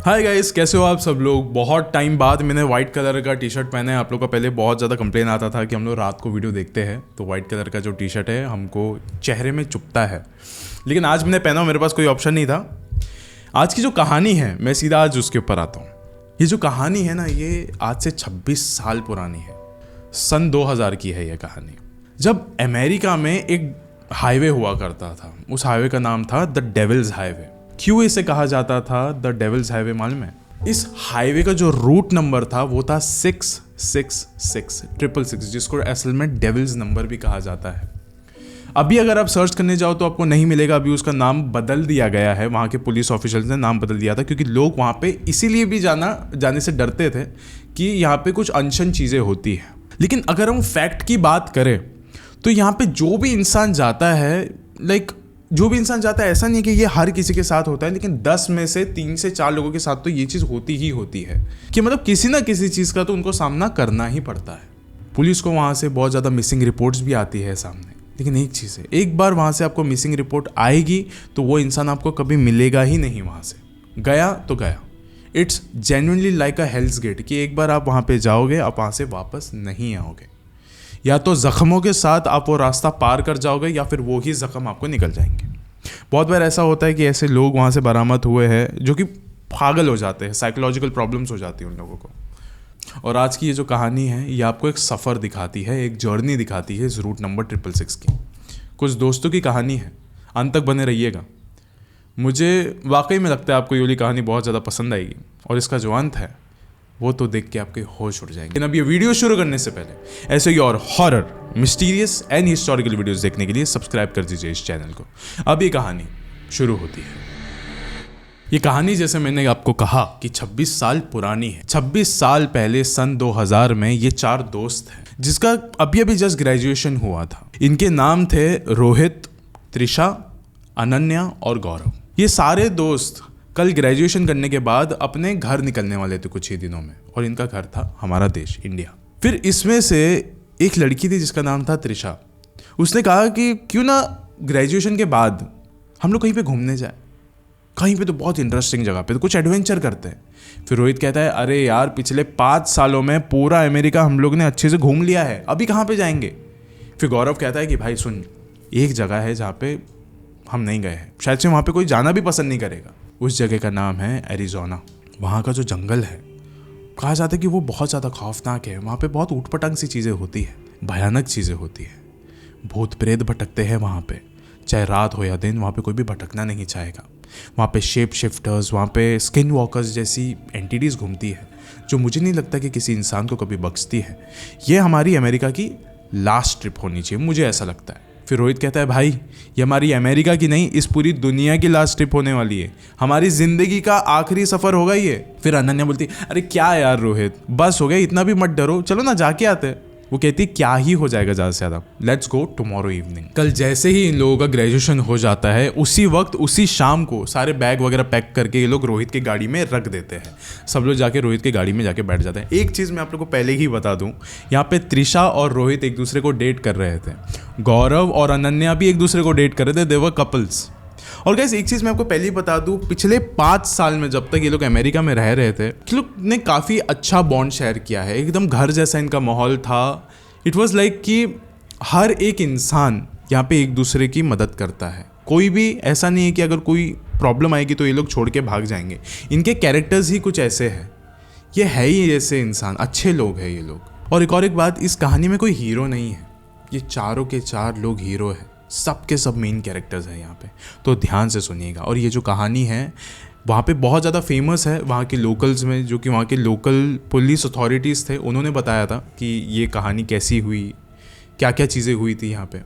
Hi guys, कैसे हो आप सब लोग। बहुत टाइम बाद मैंने वाइट कलर का टी शर्ट पहना है। आप लोग का पहले बहुत ज़्यादा कंप्लेन आता था कि हम लोग रात को वीडियो देखते हैं तो वाइट कलर का जो टी शर्ट है हमको चेहरे में चुभता है, लेकिन आज मैंने पहना, मेरे पास कोई ऑप्शन नहीं था। आज की जो कहानी है मैं सीधा आज उसके ऊपर आता हूँ। ये जो कहानी है ना, ये आज से 26 साल पुरानी है। सन 2000 की है ये कहानी, जब अमेरिका में एक हाईवे हुआ करता था। उस हाईवे का नाम था द डेविल्स हाईवे। क्यों इसे कहा जाता था द डेविल्स हाईवे मालूम है? इस हाईवे का जो रूट नंबर था वो था 666, जिसको असल में डेविल्स नंबर भी कहा जाता है। अभी अगर आप सर्च करने जाओ तो आपको नहीं मिलेगा। अभी उसका नाम बदल दिया गया है, वहाँ के पुलिस ऑफिशियल्स ने नाम बदल दिया था, क्योंकि लोग वहाँ पे इसीलिए भी जाने से डरते थे कि यहाँ पे कुछ अनशन चीज़ें होती है। लेकिन अगर हम फैक्ट की बात करें तो यहाँ पे जो भी इंसान जाता है, जो भी इंसान जाता है, ऐसा नहीं है कि ये हर किसी के साथ होता है, लेकिन 10 में से 3 से 4 लोगों के साथ तो ये चीज़ होती ही होती है कि मतलब किसी ना किसी चीज़ का तो उनको सामना करना ही पड़ता है। पुलिस को वहाँ से बहुत ज़्यादा मिसिंग रिपोर्ट्स भी आती है सामने, लेकिन एक चीज़ है, एक बार वहाँ से आपको मिसिंग रिपोर्ट आएगी तो वो इंसान आपको कभी मिलेगा ही नहीं। वहाँ से गया तो गया। It's genuinely like a hell's gate कि एक बार आप वहाँ पे जाओगे, आप वहाँ से वापस नहीं आओगे। या तो ज़ख्मों के साथ आप वो रास्ता पार कर जाओगे या फिर वो ही ज़ख्म आपको निकल जाएंगे। बहुत बार ऐसा होता है कि ऐसे लोग वहाँ से बरामद हुए हैं जो कि पागल हो जाते हैं, साइकोलॉजिकल प्रॉब्लम्स हो जाती हैं उन लोगों को। और आज की ये जो कहानी है ये आपको एक सफ़र दिखाती है, एक जर्नी दिखाती है इस रूट नंबर 666 की। कुछ दोस्तों की कहानी है, अंत तक बने रहिएगा। मुझे वाकई में लगता है आपको ये वाली कहानी बहुत ज़्यादा पसंद आएगी, और इसका जो अंत है वो तो देख के आपके होश उड़ जाएंगे। लेकिन अब ये वीडियो शुरू करने से पहले ऐसे ही और horror, mysterious and historical videos देखने के लिए सब्सक्राइब कर दीजिए इस चैनल को। अब ये कहानी शुरू होती है। ये कहानी, जैसे मैंने आपको कहा, कि 26 साल पुरानी है। 26 साल पहले सन 2000 में ये 4 दोस्त हैं जिसका अभी जस्ट ग्रेजुएशन हुआ था। इनके नाम थे रोहित, त्रिशा, अनन्या और गौरव। ये सारे दोस्त कल ग्रेजुएशन करने के बाद अपने घर निकलने वाले थे कुछ ही दिनों में, और इनका घर था हमारा देश इंडिया। फिर इसमें से एक लड़की थी जिसका नाम था त्रिशा। उसने कहा कि क्यों ना ग्रेजुएशन के बाद हम लोग कहीं पे घूमने जाए, कहीं पे तो बहुत इंटरेस्टिंग जगह पे तो कुछ एडवेंचर करते हैं। फिर रोहित कहता है, अरे यार, पिछले 5 सालों में पूरा अमेरिका हम लोग ने अच्छे से घूम लिया है, अभी कहाँ पे जाएंगे। फिर गौरव कहता है कि भाई सुन, एक जगह है जहाँ पे हम नहीं गए हैं, शायद से वहाँ पे कोई जाना भी पसंद नहीं करेगा। उस जगह का नाम है एरिज़ोना। वहाँ का जो जंगल है, कहा जाता है कि वो बहुत ज़्यादा खौफनाक है। वहाँ पे बहुत ऊटपटांग सी चीज़ें होती है, भयानक चीज़ें होती है। भूत प्रेत भटकते हैं वहाँ पे, चाहे रात हो या दिन, वहाँ पे कोई भी भटकना नहीं चाहेगा। वहाँ पे शेप शिफ्टर्स, वहाँ पे स्किन वॉकर्स जैसी एंटिटीज़ घूमती है, जो मुझे नहीं लगता कि किसी इंसान को कभी बख्शती है। ये हमारी अमेरिका की लास्ट ट्रिप होनी चाहिए, मुझे ऐसा लगता है। फिर रोहित कहता है, भाई ये हमारी अमेरिका की नहीं, इस पूरी दुनिया की लास्ट ट्रिप होने वाली है, हमारी जिंदगी का आखिरी सफर होगा ये। फिर अनन्या बोलती, अरे क्या यार रोहित, बस हो गया, इतना भी मत डरो, चलो ना जाके आते हैं। वो कहती, क्या ही हो जाएगा ज़्यादा से ज़्यादा, लेट्स गो टुमारो इवनिंग। कल जैसे ही इन लोगों का ग्रेजुएशन हो जाता है, उसी वक्त उसी शाम को सारे बैग वगैरह पैक करके ये लोग रोहित की गाड़ी में रख देते हैं। सब लोग जाके रोहित की गाड़ी में जाके बैठ जाते हैं। एक चीज़ मैं आप लोग को पहले ही बता दूं, यहाँ पे त्रिशा और रोहित एक दूसरे को डेट कर रहे थे। गौरव और अनन्या भी एक दूसरे को डेट कर रहे थे, दे वर कपल्स। और गाइस, एक चीज़ मैं आपको पहले ही बता दूं, पिछले 5 साल में जब तक ये लोग अमेरिका में रह रहे थे, ये लोग ने काफ़ी अच्छा बॉन्ड शेयर किया है। एकदम घर जैसा इनका माहौल था। इट वॉज लाइक कि हर एक इंसान यहाँ पे एक दूसरे की मदद करता है। कोई भी ऐसा नहीं है कि अगर कोई प्रॉब्लम आएगी तो ये लोग छोड़ के भाग जाएंगे। इनके कैरेक्टर्स ही कुछ ऐसे हैं, ये है ही ऐसे इंसान, अच्छे लोग हैं ये लोग। और एक बात, इस कहानी में कोई हीरो नहीं है, ये चारों के 4 लोग हीरो हैं, सब के सब मेन कैरेक्टर्स हैं यहाँ पे, तो ध्यान से सुनिएगा। और ये जो कहानी है वहाँ पे बहुत ज़्यादा फेमस है वहाँ के लोकल्स में, जो कि वहाँ के लोकल पुलिस अथॉरिटीज़ थे, उन्होंने बताया था कि ये कहानी कैसी हुई, क्या क्या चीज़ें हुई थी यहाँ पे।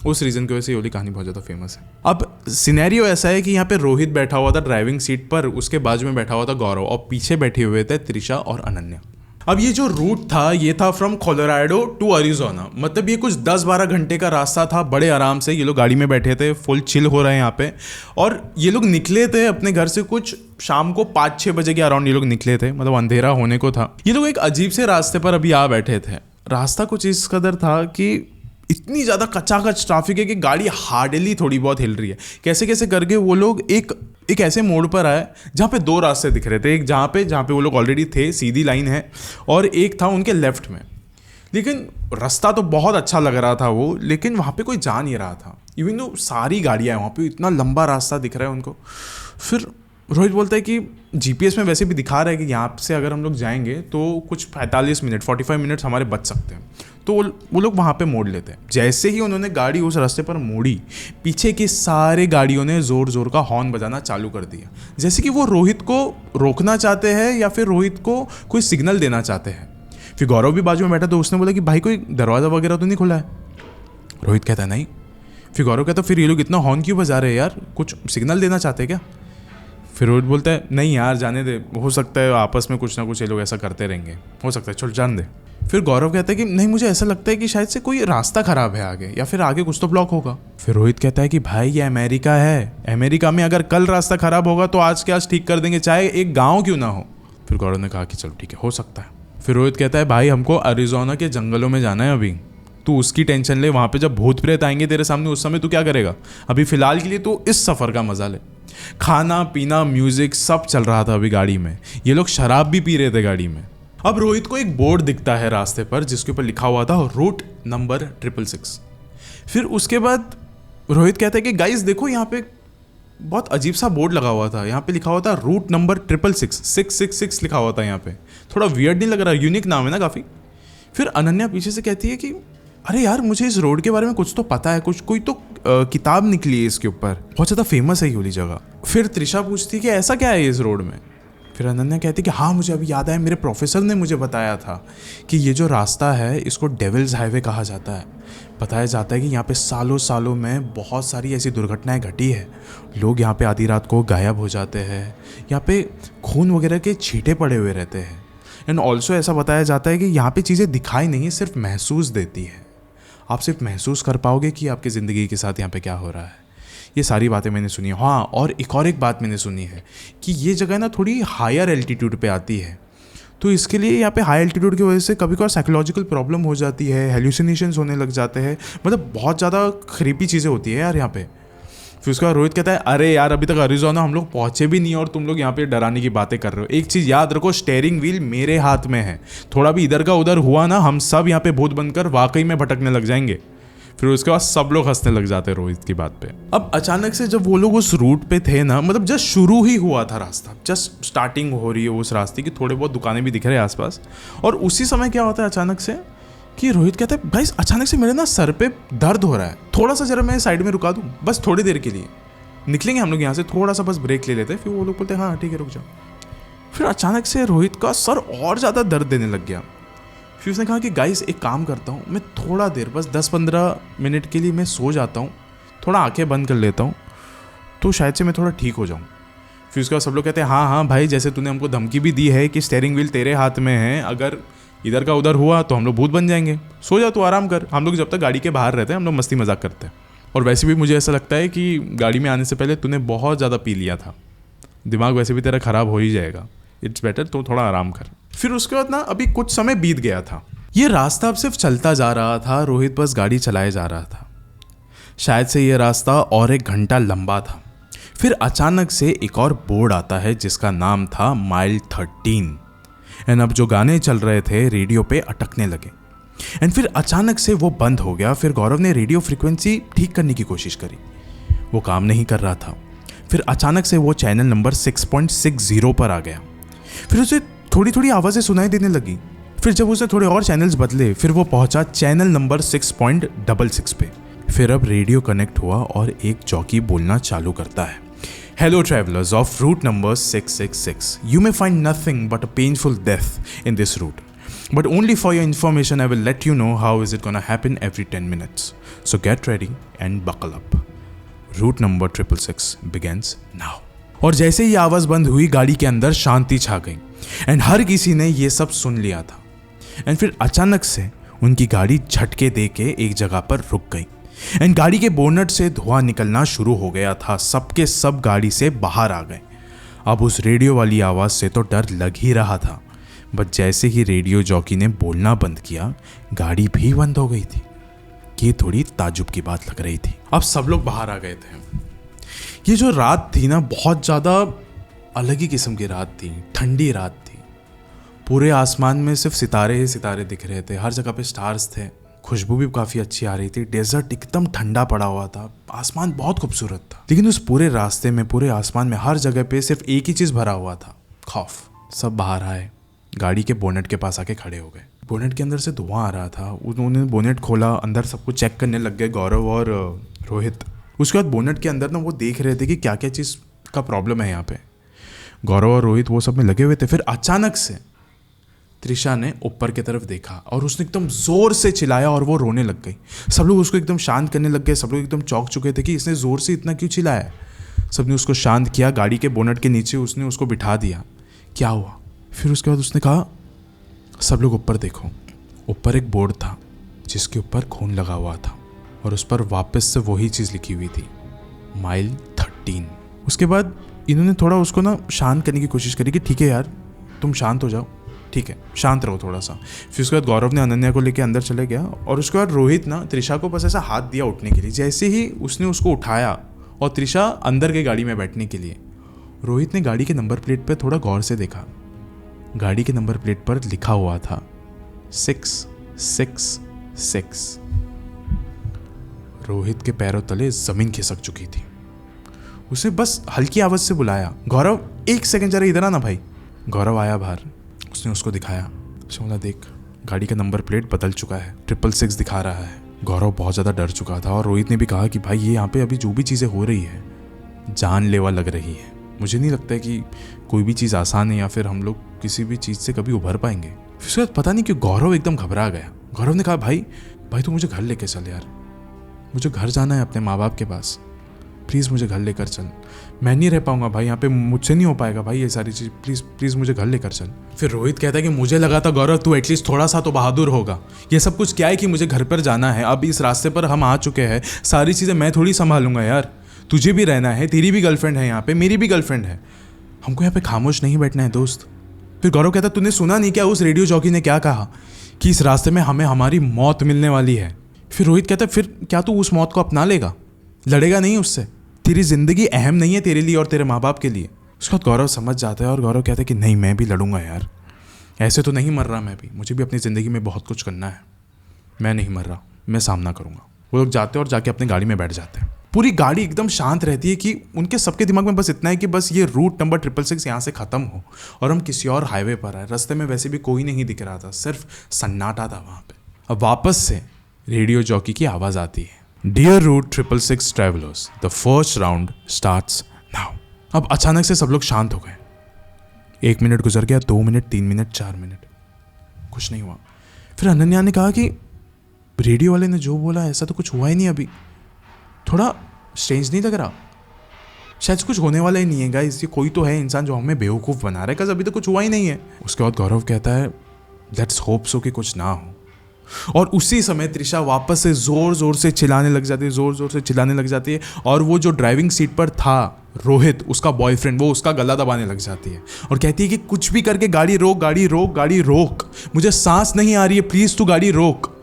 उस रीज़न की वजह से ये वाली कहानी बहुत ज़्यादा फेमस है। अब सिनेरियो ऐसा है कि यहाँ पे रोहित बैठा हुआ था ड्राइविंग सीट पर, उसके बाजू में बैठा हुआ था गौरव, और पीछे बैठे हुए थे त्रिशा और अनन्या। अब ये जो रूट था ये था फ्रॉम कोलोराडो टू अरिज़ोना, मतलब ये कुछ 10-12 घंटे का रास्ता था। बड़े आराम से ये लोग गाड़ी में बैठे थे, फुल चिल हो रहे हैं यहाँ पे। और ये लोग निकले थे अपने घर से कुछ शाम को 5-6 बजे के अराउंड ये लोग निकले थे, मतलब अंधेरा होने को था। ये लोग एक अजीब से रास्ते पर अभी आ बैठे थे। रास्ता कुछ इस कदर था कि इतनी ज़्यादा कच्चा ट्रैफिक है कि गाड़ी हार्डली थोड़ी बहुत हिल रही है। कैसे कैसे करके वो लोग एक ऐसे मोड़ पर आया जहाँ पे 2 रास्ते दिख रहे थे, एक जहाँ पे वो लोग ऑलरेडी थे, सीधी लाइन है, और एक था उनके लेफ्ट में। लेकिन रास्ता तो बहुत अच्छा लग रहा था वो, लेकिन वहाँ पे कोई जा नहीं रहा था, इवन तो सारी गाड़ियाँ हैं वहाँ पे, इतना लंबा रास्ता दिख रहा है उनको। फिर रोहित बोलता है कि जीपीएस में वैसे भी दिखा रहा है कि यहाँ से अगर हम लोग जाएंगे तो कुछ 45 मिनट हमारे बच सकते हैं, तो वो लोग वहाँ पे मोड़ लेते हैं। जैसे ही उन्होंने गाड़ी उस रास्ते पर मोड़ी, पीछे की सारे गाड़ियों ने ज़ोर ज़ोर का हॉर्न बजाना चालू कर दिया, जैसे कि वो रोहित को रोकना चाहते हैं या फिर रोहित को कोई सिग्नल देना चाहते हैं। फिर गौरव भी बाजू में बैठा, तो उसने बोला कि भाई कोई दरवाज़ा वगैरह तो नहीं खुला है? रोहित कहता है नहीं। फिर गौरव कहता फिर ये लोग इतना हॉर्न क्यों बजा रहे हैं यार, कुछ सिग्नल देना चाहते हैं क्या? फिर रोहित बोलता है नहीं यार जाने दे, हो सकता है आपस में कुछ ना कुछ ये लोग ऐसा करते रहेंगे, हो सकता है, चल जान दे। फिर गौरव कहता है कि नहीं, मुझे ऐसा लगता है कि शायद से कोई रास्ता ख़राब है आगे, या फिर आगे कुछ तो ब्लॉक होगा। फिर रोहित कहता है कि भाई ये अमेरिका है, अमेरिका में अगर कल रास्ता ख़राब होगा तो आज के आज ठीक कर देंगे, चाहे एक गाँव क्यों ना हो। फिर गौरव ने कहा कि चलो ठीक है, हो सकता है। फिर रोहित कहता है भाई हमको अरिज़ोना के जंगलों में जाना है अभी, तू उसकी टेंशन ले, वहाँ पे जब भूत प्रेत आएंगे तेरे सामने उस समय तू क्या करेगा? अभी फ़िलहाल के लिए तो इस सफ़र का मज़ा ले। खाना पीना म्यूज़िक सब चल रहा था अभी गाड़ी में, ये लोग शराब भी पी रहे थे गाड़ी में। अब रोहित को एक बोर्ड दिखता है रास्ते पर जिसके ऊपर लिखा हुआ था रूट नंबर 666। फिर उसके बाद रोहित कहता है कि गाइस देखो यहाँ पे बहुत अजीब सा बोर्ड लगा हुआ था, यहाँ पे लिखा हुआ था रूट नंबर 666 लिखा हुआ था यहाँ पे। थोड़ा वियर्ड नहीं लग रहा? यूनिक नाम है ना काफ़ी। फिर अनन्या पीछे से कहती है कि अरे यार मुझे इस रोड के बारे में कुछ तो पता है, कुछ कोई तो किताब निकली है इसके ऊपर, बहुत ज़्यादा फेमस है ये वाली जगह। फिर त्रिशा पूछती है कि ऐसा क्या है इस रोड में? फिर अनन्या कहती है कि हाँ मुझे अभी याद आया, मेरे प्रोफेसर ने मुझे बताया था कि ये जो रास्ता है इसको डेविल्स हाईवे कहा जाता है। बताया जाता है कि यहाँ पे सालों सालों में बहुत सारी ऐसी दुर्घटनाएं घटी है, लोग यहाँ पे आधी रात को गायब हो जाते हैं, यहाँ पे खून वगैरह के छींटे पड़े हुए रहते हैं। एंड ऑल्सो ऐसा बताया जाता है कि यहाँ पे चीज़ें दिखाई नहीं, सिर्फ महसूस देती है। आप सिर्फ महसूस कर पाओगे कि आपकी ज़िंदगी के साथ यहाँ पे क्या हो रहा है। ये सारी बातें मैंने सुनी है। हाँ, और एक बात मैंने सुनी है कि ये जगह ना थोड़ी हायर एल्टीट्यूड पे आती है, तो इसके लिए यहाँ पे हाई एल्टीट्यूड की वजह से कभी कभार साइकोलॉजिकल प्रॉब्लम हो जाती है, हेल्यूसिनेशंस होने लग जाते हैं, मतलब बहुत ज़्यादा खरीपी चीज़ें होती है यार यहाँ पे। फिर उसके बाद रोहित कहता है अरे यार अभी तक अरिज़ोना हम लोग पहुँचे भी नहीं और तुम लोग यहाँ पे डराने की बातें कर रहे हो। एक चीज़ याद रखो, स्टेयरिंग व्हील मेरे हाथ में है, थोड़ा भी इधर का उधर हुआ ना हम सब यहाँ पे भूत बनकर वाकई में भटकने लग जाएंगे। फिर उसके बाद सब लोग हंसने लग जाते हैं रोहित की बात पे। अब अचानक से जब वो लोग उस रूट पे थे ना, मतलब जस्ट शुरू ही हुआ था रास्ता, जस्ट स्टार्टिंग हो रही है उस रास्ते की, थोड़े बहुत दुकानें भी दिख रहे हैं आसपास, और उसी समय क्या होता है अचानक से कि रोहित कहता है भाई अचानक से मेरे ना सर पे दर्द हो रहा है, थोड़ा सा जरा मैं साइड में रुका दूँ बस थोड़ी देर के लिए, निकलेंगे हम लोग यहाँ से, थोड़ा सा बस ब्रेक ले लेते हैं। फिर वो लोग बोलते हैं हाँ ठीक है रुक जाओ। फिर अचानक से रोहित का सर और ज़्यादा दर्द देने लग गया। फिर उसने कहा कि गाइस एक काम करता हूँ, मैं थोड़ा देर बस 10-15 मिनट के लिए मैं सो जाता हूँ, थोड़ा आंखें बंद कर लेता हूँ, तो शायद से मैं थोड़ा ठीक हो जाऊँ। फिर उसके बाद सब लोग कहते हैं हाँ भाई, जैसे तूने हमको धमकी भी दी है कि स्टेयरिंग व्हील तेरे हाथ में है, अगर इधर का उधर हुआ तो हम लोग भूत बन जाएंगे, सो जा तू आराम कर। हम लोग जब तक गाड़ी के बाहर रहते हैं हम लोग मस्ती मजाक करते हैं। और वैसे भी मुझे ऐसा लगता है कि गाड़ी में आने से पहले तूने बहुत ज़्यादा पी लिया था, दिमाग वैसे भी तेरा ख़राब हो ही जाएगा, इट्स बेटर तो थोड़ा आराम कर। फिर उसके बाद ना अभी कुछ समय बीत गया था, ये रास्ता अब सिर्फ चलता जा रहा था, रोहित बस गाड़ी चलाए जा रहा था। शायद से ये रास्ता और 1 घंटा लंबा था। फिर अचानक से एक और बोर्ड आता है जिसका नाम था माइल 13। एंड अब जो गाने चल रहे थे रेडियो पे अटकने लगे, एंड फिर अचानक से वो बंद हो गया। फिर गौरव ने रेडियो फ्रिक्वेंसी ठीक करने की कोशिश करी, वो काम नहीं कर रहा था। फिर अचानक से वो चैनल नंबर 6.60 पर आ गया। फिर उसे थोड़ी थोड़ी आवाज़ें सुनाई देने लगी। फिर जब उसे थोड़े और चैनल्स बदले फिर वो पहुंचा चैनल नंबर 6.66 पे। फिर अब रेडियो कनेक्ट हुआ और एक जॉकी बोलना चालू करता है, hello travellers of route number 666, you may find nothing but a painful death in this route, but only for your information I will let you know how is it gonna happen every 10 minutes, so get ready and buckle up. Route number 666 begins now. और जैसे ही आवाज़ बंद हुई गाड़ी के अंदर शांति छा गई, एंड हर किसी ने ये सब सुन लिया था। एंड फिर अचानक से उनकी गाड़ी झटके दे के एक जगह पर रुक गई, एंड गाड़ी के बोनट से धुआं निकलना शुरू हो गया था। सबके सब गाड़ी से बाहर आ गए। अब उस रेडियो वाली आवाज़ से तो डर लग ही रहा था, बट जैसे ही रेडियो जॉकी ने बोलना बंद किया गाड़ी भी बंद हो गई थी। ये थोड़ी ताजुब की बात लग रही थी। अब सब लोग बाहर आ गए थे, ये जो रात थी ना, बहुत ज़्यादा अलग ही किस्म की रात थी, ठंडी रात थी। पूरे आसमान में सिर्फ सितारे ही सितारे दिख रहे थे, हर जगह पे स्टार्स थे, खुशबू भी काफ़ी अच्छी आ रही थी, डेजर्ट एकदम ठंडा पड़ा हुआ था, आसमान बहुत खूबसूरत था। लेकिन उस पूरे रास्ते में, पूरे आसमान में, हर जगह पे सिर्फ एक ही चीज़ भरा हुआ था, खौफ। सब बाहर आए, गाड़ी के बोनेट के पास आके खड़े हो गए। बोनेट के अंदर से धुआं आ रहा था, उन्होंने बोनेट खोला, अंदर सब कुछ चेक करने लग गए गौरव और रोहित। उसके बाद बोनेट के अंदर ना वो देख रहे थे कि क्या क्या चीज़ का प्रॉब्लम है यहाँ पे। गौरव और रोहित वो सब में लगे हुए थे। फिर अचानक से त्रिशा ने ऊपर की तरफ देखा और उसने एकदम ज़ोर से चिल्लाया और वो रोने लग गई। सब लोग उसको एकदम शांत करने लग गए, सब लोग एकदम चौंक चुके थे कि इसने ज़ोर से इतना क्यों चिल्लाया। सबने उसको शांत किया, गाड़ी के बोनेट के नीचे उसने उसको बिठा दिया। क्या हुआ? फिर उसके बाद उसने कहा, सब लोग ऊपर देखो। ऊपर एक बोर्ड था जिसके ऊपर खून लगा हुआ था और उस पर वापस से वही चीज़ लिखी हुई थी, माइल 13। उसके बाद इन्होंने थोड़ा उसको ना शांत करने की कोशिश करी कि ठीक है यार, तुम शांत हो जाओ, ठीक है, शांत रहो थोड़ा सा। फिर उसके बाद गौरव ने अनन्या को लेकर अंदर चले गया और उसके बाद रोहित ना त्रिशा को बस ऐसा हाथ दिया उठने के लिए। जैसे ही उसने उसको उठाया और त्रिशा अंदर गई गाड़ी में बैठने के लिए, रोहित ने गाड़ी के नंबर प्लेट पर थोड़ा गौर से देखा। गाड़ी के नंबर प्लेट पर लिखा हुआ था 666। रोहित के पैरों तले जमीन खिसक चुकी थी। उसे बस हल्की आवाज से बुलाया, गौरव 1 सेकंड जरा इधर आना भाई। गौरव आया बाहर, उसने उसको दिखाया, उसने बोला देख, गाड़ी का नंबर प्लेट बदल चुका है, 666 दिखा रहा है। गौरव बहुत ज़्यादा डर चुका था और रोहित ने भी कहा कि भाई ये यहाँ पे अभी जो भी चीज़ें हो रही है जानलेवा लग रही है। मुझे नहीं लगता है कि कोई भी चीज़ आसान है या फिर हम लोग किसी भी चीज़ से कभी उभर पाएंगे। फिर उसके बाद पता नहीं क्यों गौरव एकदम घबरा गया। गौरव ने कहा, भाई तू मुझे घर लेके चल यार, मुझे घर जाना है अपने माँ बाप के पास, प्लीज़ मुझे घर लेकर चल। मैं नहीं रह पाऊंगा भाई यहाँ पे, मुझसे नहीं हो पाएगा भाई ये सारी चीज़, प्लीज़ मुझे घर लेकर चल। फिर रोहित कहता है कि मुझे लगा था गौरव तू एटलीस्ट थोड़ा सा तो बहादुर होगा। ये सब कुछ क्या है कि मुझे घर पर जाना है, अब इस रास्ते पर हम आ चुके हैं, सारी चीज़ें मैं थोड़ी संभालूंगा यार, तुझे भी रहना है, तेरी भी गर्लफ्रेंड है यहाँ पे, मेरी भी गर्लफ्रेंड है, हमको यहाँ पे खामोश नहीं बैठना है दोस्त। फिर गौरव कहता, तूने सुना नहीं क्या उस रेडियो जॉकी ने क्या कहा कि इस रास्ते में हमें हमारी मौत मिलने वाली है। फिर रोहित कहता, फिर क्या तू उस मौत को अपना लेगा, लड़ेगा नहीं उससे? तेरी ज़िंदगी अहम नहीं है तेरे लिए और तेरे माँ बाप के लिए। उसके बाद गौरव समझ जाता है और गौरव कहता है कि नहीं, मैं भी लड़ूंगा यार, ऐसे तो नहीं मर रहा मैं भी, मुझे भी अपनी ज़िंदगी में बहुत कुछ करना है, मैं नहीं मर रहा, मैं सामना करूँगा। वो लोग जाते हैं और जाके अपनी गाड़ी में बैठ जाते हैं। पूरी गाड़ी एकदम शांत रहती है कि उनके सबके दिमाग में बस इतना है कि बस ये रूट नंबर 666 यहाँ से ख़त्म हो और हम किसी और हाईवे पर आए। रास्ते में वैसे भी कोई नहीं दिख रहा था, सिर्फ सन्नाटा था वहाँ पे। अब वापस से रेडियो जॉकी की आवाज़ आती है, dear route 666 travellers, the first round starts now. अब अचानक से सब लोग शांत हो गए। 1 मिनट गुजर गया, 2 मिनट, 3 मिनट, 4 मिनट, कुछ नहीं हुआ। फिर अनन्या ने कहा कि रेडियो वाले ने जो बोला ऐसा तो कुछ हुआ ही नहीं अभी, थोड़ा स्ट्रेंज नहीं लग रहा, शायद कुछ होने वाला ही नहीं है गाइस, ये कोई तो है इंसान जो हमें बेवकूफ़ बना रहा है, अभी तो कुछ हुआ ही नहीं है। उसके बाद गौरव कहता है, लेट्स होप सो कि कुछ ना हो। और उसी समय त्रिशा वापस से ज़ोर ज़ोर से चिल्लाने लग जाती है, ज़ोर ज़ोर से चिल्लाने लग जाती है और वो जो ड्राइविंग सीट पर था रोहित, उसका बॉयफ्रेंड, वो उसका गला दबाने लग जाती है और कहती है कि कुछ भी करके गाड़ी रोक, गाड़ी रोक, गाड़ी रोक, मुझे सांस नहीं आ रही है, प्लीज़ तू गाड़ी रोक।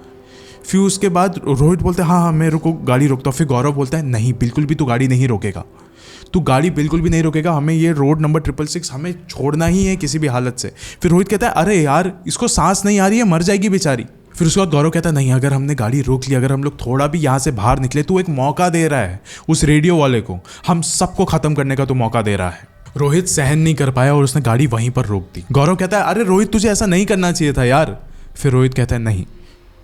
फिर उसके बाद रोहित बोलते हैं हाँ मैं रुको, गाड़ी रोकता हूँ। फिर गौरव बोलता है नहीं, बिल्कुल भी तू गाड़ी नहीं रोकेगा, तू गाड़ी बिल्कुल भी नहीं रोकेगा, हमें ये रोड नंबर 666 हमें छोड़ना ही है किसी भी हालत से। फिर रोहित कहता है अरे यार इसको सांस नहीं आ रही है, मर जाएगी बेचारी। फिर उसके बाद गौरव कहता है नहीं, अगर हमने गाड़ी रोक ली, अगर हम लोग थोड़ा भी यहाँ से बाहर निकले, तू एक मौका दे रहा है उस रेडियो वाले को, हम सबको खत्म करने का तो मौका दे रहा है। रोहित सहन नहीं कर पाया और उसने गाड़ी वहीं पर रोक दी। गौरव कहता है अरे रोहित तुझे ऐसा नहीं करना चाहिए था यार। फिर रोहित कहता है नहीं,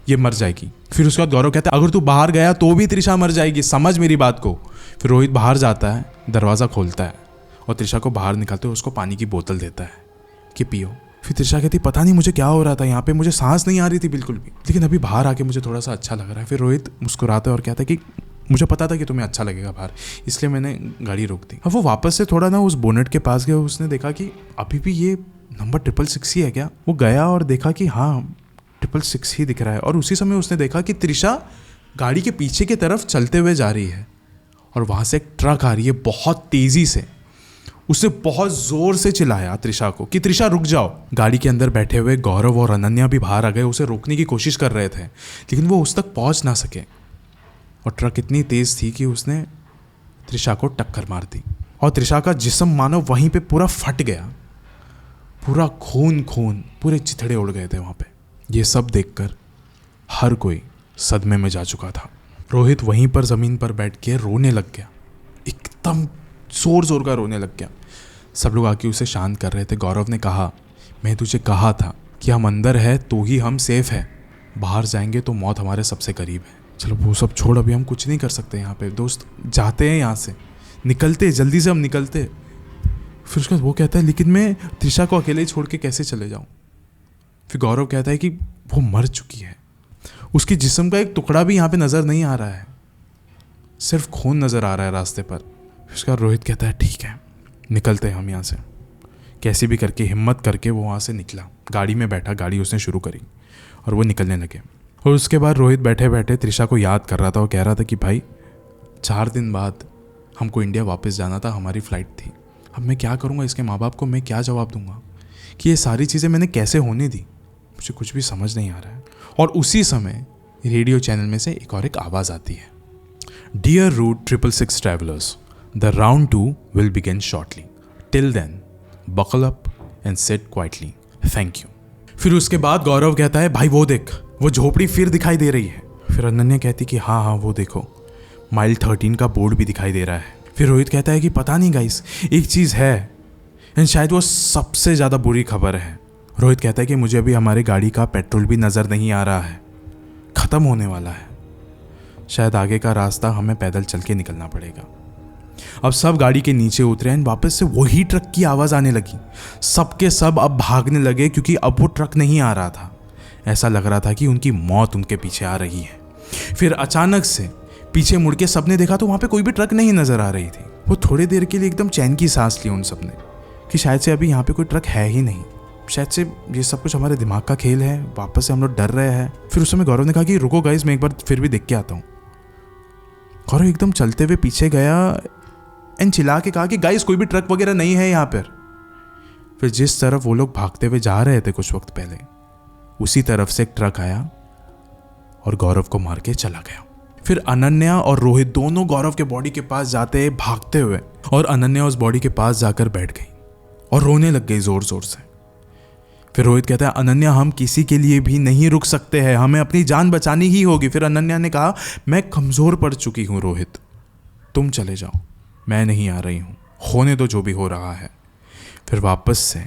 ये मर जाएगी। फिर उसके बाद गौरव कहता है अगर तू बाहर गया तो भी त्रिशा मर जाएगी, समझ मेरी बात को। फिर रोहित बाहर जाता है, दरवाज़ा खोलता है और त्रिशा को बाहर निकालते हुए उसको पानी की बोतल देता है कि पियो। फिर त्रिशा कहती पता नहीं मुझे क्या हो रहा था यहाँ पे, मुझे सांस नहीं आ रही थी बिल्कुल भी, लेकिन अभी बाहर आके मुझे थोड़ा सा अच्छा लग रहा है। फिर रोहित मुस्कुराता है और कहता है कि मुझे पता था कि तुम्हें अच्छा लगेगा बाहर, इसलिए मैंने गाड़ी रोक दी। अब वो वापस से थोड़ा ना उस बोनेट के पास गया, उसने देखा कि अभी भी ये नंबर 666 ही है क्या। वो गया और देखा कि हाँ 666 ही दिख रहा है। और उसी समय उसने देखा कि त्रिशा गाड़ी के पीछे की तरफ चलते हुए जा रही है और वहाँ से एक ट्रक आ रही है बहुत तेज़ी से। उसने बहुत ज़ोर से चिल्लाया त्रिशा को कि त्रिशा रुक जाओ। गाड़ी के अंदर बैठे हुए गौरव और अनन्या भी बाहर आ गए, उसे रोकने की कोशिश कर रहे थे लेकिन वो उस तक पहुँच ना सके और ट्रक इतनी तेज़ थी कि उसने त्रिशा को टक्कर मार दी और त्रिशा का जिस्म मानो वहीं पे पूरा फट गया, पूरा खून पूरे चिथड़े उड़ गए थे वहाँ पे। ये सब देखकर हर कोई सदमे में जा चुका था। रोहित वहीं पर ज़मीन पर बैठ के रोने लग गया, एकदम ज़ोर का रोने लग गया। सब लोग आके उसे शांत कर रहे थे। गौरव ने कहा, मैं तुझे कहा था कि हम अंदर है तो ही हम सेफ है, बाहर जाएंगे तो मौत हमारे सबसे करीब है। चलो वो सब छोड़, अभी हम कुछ नहीं कर सकते यहाँ पे दोस्त, जाते हैं यहाँ से, निकलते जल्दी से, हम निकलते। फिर उसके बाद वो कहता है, लेकिन मैं त्रिशा को अकेले ही छोड़ के कैसे चले जाऊँ। फिर गौरव कहता है कि वो मर चुकी है, उसकी जिस्म का एक टुकड़ा भी यहाँ पे नज़र नहीं आ रहा है, सिर्फ खून नज़र आ रहा है रास्ते पर। फिर उसके बाद रोहित कहता है, ठीक है निकलते हैं हम यहाँ से। कैसी भी करके हिम्मत करके वो वहाँ से निकला, गाड़ी में बैठा, गाड़ी उसने शुरू करी और वो निकलने लगे। और उसके बाद रोहित बैठे बैठे त्रिशा को याद कर रहा था और कह रहा था कि भाई 4 दिन बाद हमको इंडिया वापस जाना था, हमारी फ़्लाइट थी, अब मैं क्या करूँगा, इसके माँ बाप को मैं क्या जवाब दूंगा कि ये सारी चीज़ें मैंने कैसे होने दी, मुझे कुछ भी समझ नहीं आ रहा है। और उसी समय रेडियो चैनल में से एक आवाज़ आती है, dear route 666 travellers, the round 2 will begin shortly, till then buckle up and sit quietly, thank you. फिर उसके बाद गौरव कहता है, भाई वो देख, वो झोपड़ी फिर दिखाई दे रही है। फिर अनन्या कहती कि हाँ वो देखो, माइल 13 का बोर्ड भी दिखाई दे रहा है। फिर रोहित कहता है कि पता नहीं गाइस, एक चीज़ है एंड शायद वो सबसे ज़्यादा बुरी खबर है। रोहित कहता है कि मुझे अभी हमारी गाड़ी का पेट्रोल भी नज़र नहीं आ रहा है, ख़त्म होने वाला है, शायद आगे का रास्ता हमें पैदल चल के निकलना पड़ेगा। अब सब गाड़ी के नीचे उतरे एंड वापस से वही ट्रक की आवाज़ आने लगी। सबके सब अब भागने लगे क्योंकि अब वो ट्रक नहीं आ रहा था, ऐसा लग रहा था कि उनकी मौत उनके पीछे आ रही है। फिर अचानक से पीछे मुड़ के सबने देखा तो वहाँ पे कोई भी ट्रक नहीं नज़र आ रही थी। वो थोड़ी देर के लिए एकदम चैन की सांस ली उन सब ने कि शायद से अभी यहाँ पे कोई ट्रक है ही नहीं, शायद से ये सब कुछ हमारे दिमाग का खेल है, वापस से हम लोग डर रहे हैं। फिर उस समय गौरव ने कहा कि रुको गाइस, मैं एक बार फिर भी देख के आता हूँ। गौरव एकदम चलते हुए पीछे गया एंड चिल्ला के कहा कि गाइस कोई भी ट्रक वगैरह नहीं है यहाँ पर। फिर जिस तरफ वो लोग भागते हुए जा रहे थे कुछ वक्त पहले, उसी तरफ से एक ट्रक आया और गौरव को मार के चला गया। फिर अनन्या और रोहित दोनों गौरव के बॉडी के पास जाते भागते हुए, और अनन्या उस बॉडी के पास जाकर बैठ गई और रोने लग गई जोर जोर से। फिर रोहित कहता है, अनन्या हम किसी के लिए भी नहीं रुक सकते हैं, हमें अपनी जान बचानी ही होगी। फिर अनन्या ने कहा, मैं कमज़ोर पड़ चुकी हूँ रोहित, तुम चले जाओ, मैं नहीं आ रही हूँ, होने दो जो भी हो रहा है। फिर वापस से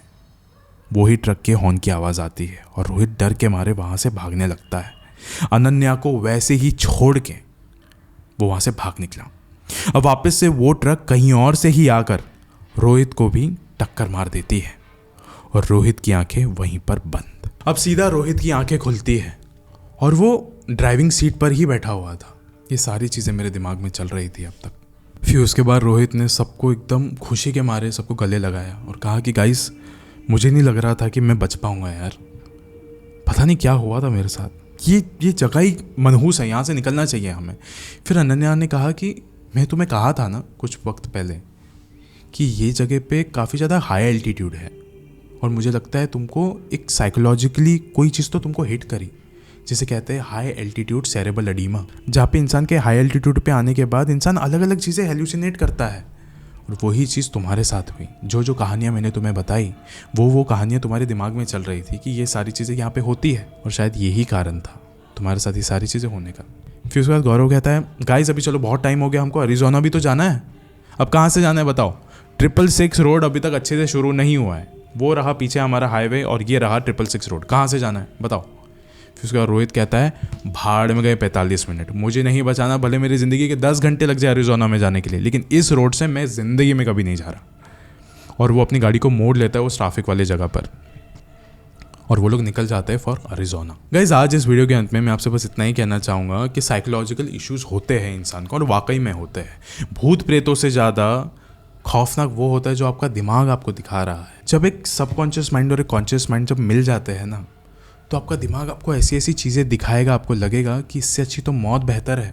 वही ट्रक के हॉर्न की आवाज़ आती है और रोहित डर के मारे वहाँ से भागने लगता है। अनन्या को वैसे ही छोड़ के वो वहाँ से भाग निकला। अब वापस से वो ट्रक कहीं और से ही आकर रोहित को भी टक्कर मार देती है और रोहित की आंखें वहीं पर बंद। अब सीधा रोहित की आंखें खुलती है और वो ड्राइविंग सीट पर ही बैठा हुआ था। ये सारी चीज़ें मेरे दिमाग में चल रही थी अब तक। फिर उसके बाद रोहित ने सबको एकदम खुशी के मारे सबको गले लगाया और कहा कि गाइस, मुझे नहीं लग रहा था कि मैं बच पाऊंगा यार, पता नहीं क्या हुआ था मेरे साथ, ये जगह ही मनहूस है, यहाँ से निकलना चाहिए हमें। फिर अनन्या ने कहा कि मैं तुम्हें कहा था ना कुछ वक्त पहले कि ये जगह पे काफ़ी ज़्यादा हाई एल्टीट्यूड है और मुझे लगता है तुमको एक साइकोलॉजिकली कोई चीज़ तो तुमको हिट करी, जिसे कहते हैं हाई एल्टीट्यूड सेरेब्रल एडीमा, जहाँ पे इंसान के हाई एल्टीट्यूड पे आने के बाद इंसान अलग अलग चीज़ें हेल्यूसिनेट करता है। और वही चीज़ तुम्हारे साथ हुई। जो कहानियाँ मैंने तुम्हें बताई वो कहानियाँ तुम्हारे दिमाग में चल रही थी कि ये सारी चीज़ें यहाँ पे होती है और शायद यही कारण था तुम्हारे साथ ये सारी चीज़ें होने का। फिर उसके बाद गौरव कहता है, गाइस अभी चलो बहुत टाइम हो गया, हमको अरिज़ोना भी तो जाना है। अब कहाँ से जाना है बताओ? 666 रोड अभी तक अच्छे से शुरू नहीं हुआ है, वो रहा पीछे हमारा हाईवे और ये रहा 666 रोड, कहाँ से जाना है बताओ? फिर उसके बाद रोहित कहता है, भाड़ में गए 45 मिनट, मुझे नहीं बचाना, भले मेरी ज़िंदगी के 10 घंटे लग जाए अरिज़ोना में जाने के लिए, लेकिन इस रोड से मैं ज़िंदगी में कभी नहीं जा रहा। और वो अपनी गाड़ी को मोड़ लेता है उस ट्रैफिक वाली जगह पर और वो लोग निकल जाते हैं फॉर अरिज़ोना। गाइस आज इस वीडियो के अंत में मैं आपसे बस इतना ही कहना चाहूँगा कि साइकोलॉजिकल इश्यूज़ होते हैं इंसान को और वाकई में होते हैं। भूत प्रेतों से ज़्यादा खौफनाक वो होता है जो आपका दिमाग आपको दिखा रहा है। जब एक सबकॉन्शियस माइंड और एक कॉन्शियस माइंड जब मिल जाते हैं ना, तो आपका दिमाग आपको ऐसी ऐसी चीज़ें दिखाएगा, आपको लगेगा कि इससे अच्छी तो मौत बेहतर है,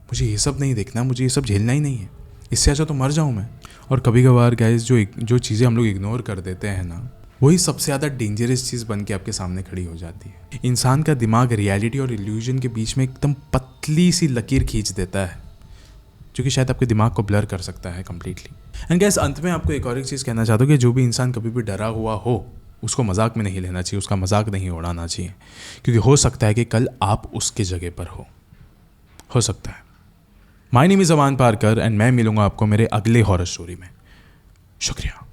मुझे ये सब नहीं देखना, मुझे ये सब झेलना ही नहीं है, इससे अच्छा तो मर जाऊँ मैं। और कभी कभार गाइस जो चीज़ें हम लोग इग्नोर कर देते हैं ना, वही सबसे ज़्यादा डेंजरस चीज़ बन के आपके सामने खड़ी हो जाती है। इंसान का दिमाग रियलिटी और इल्यूजन के बीच में एकदम पतली सी लकीर खींच देता है जो कि शायद आपके दिमाग को ब्लर कर सकता है कम्प्लीटली। एंड गैस अंत में आपको एक और एक चीज़ कहना चाहता हूँ कि जो भी इंसान कभी भी डरा हुआ हो उसको मजाक में नहीं लेना चाहिए, उसका मजाक नहीं उड़ाना चाहिए, क्योंकि हो सकता है कि कल आप उसके जगह पर हो सकता है। My name is Aman Parker and मैं मिलूंगा आपको मेरे अगले हॉरर स्टोरी में। शुक्रिया।